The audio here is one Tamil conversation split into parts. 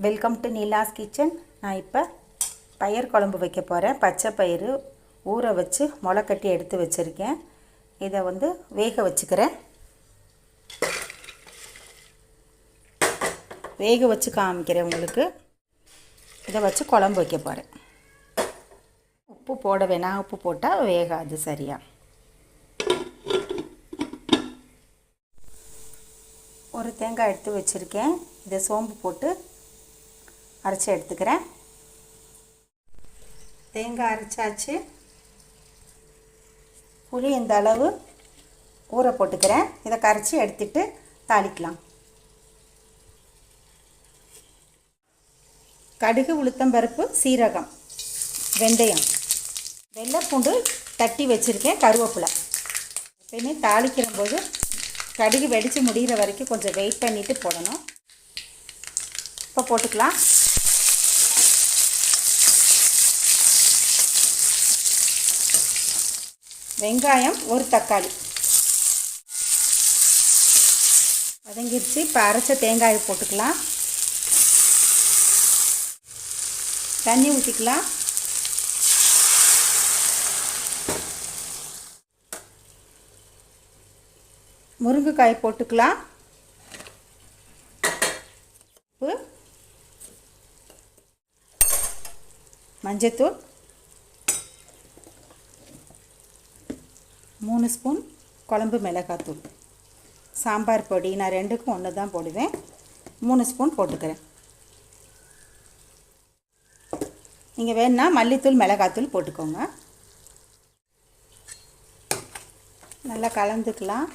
Welcome to Neela's kitchen. நான் இப்போ பயிர் குழம்பு வைக்க போகிறேன். பச்சை பயிறு ஊற வச்சு முளை கட்டி எடுத்து வச்சுருக்கேன். இதை வேக வச்சுக்கிறேன். வேக வச்சு காமிக்கிறேன் உங்களுக்கு. இதை வச்சு குழம்பு வைக்க போகிறேன். உப்பு போட வேணாம், உப்பு போட்டால் வேகாது சரியா. ஒரு தேங்காய் எடுத்து வச்சுருக்கேன். இதை சோம்பு போட்டு அரைச்சி எடுத்துக்கிறேன். தேங்காய் அரைச்சாச்சு. புளி இந்த அளவு ஊற போட்டுக்கிறேன். இதை கரைச்சி எடுத்துட்டு தாளிக்கலாம். கடுகு, உளுத்தம்பருப்பு, சீரகம், வெந்தயம், வெள்ளைப்பூண்டு தட்டி வச்சுருக்கேன், கருவேப்பிலை. எப்பயுமே தாளிக்கிற போது கடுகு வெடித்து முடிகிற வரைக்கும் கொஞ்சம் வெயிட் பண்ணிவிட்டு போடணும். இப்போ போட்டுக்கலாம். வெங்காயம், ஒரு தக்காளி வதங்கிடுச்சு. இப்போ அரைச்ச தேங்காயை போட்டுக்கலாம். தண்ணி ஊற்றிக்கலாம். முருங்கைக்காய் போட்டுக்கலாம். உப்பு, மஞ்சத்தூள், 3 ஸ்பூன் குழம்பு மிளகாத்தூள், சாம்பார் பொடி. நான் 2க்கும் 1 தான் போடுவேன். 3 ஸ்பூன் போட்டுக்கிறேன். நீங்கள் வேணுன்னா மல்லித்தூள், மிளகாத்தூள் போட்டுக்கோங்க. நல்லா கலந்துக்கலாம்.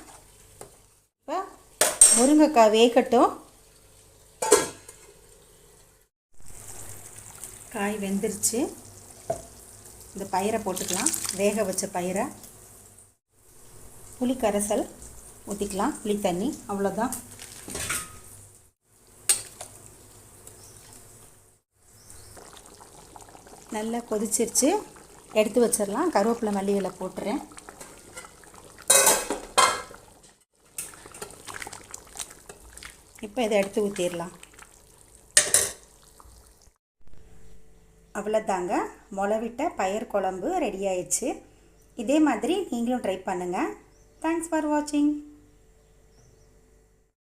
இப்போ முருங்கைக்காய் வேகட்டும். காய் வெந்துருச்சு. இந்த பயிரை போட்டுக்கலாம். வேக வச்ச பயிரை. புளி கரைசல் ஊற்றிக்கலாம். புளி தண்ணி, அவ்வளோதான். நல்லா கொதிச்சிருச்சு. எடுத்து வச்சிடலாம். கருவேப்பிலை, மல்லி இலை போட்டுறேன். இப்போ இதை எடுத்து ஊற்றிடலாம். அவ்வளோதாங்க, முளைவிட்ட பயிர் குழம்பு ரெடி ஆயிடுச்சு. இதே மாதிரி நீங்களும் ட்ரை பண்ணுங்கள். தேங்க்ஸ் ஃபார் வாட்சிங்.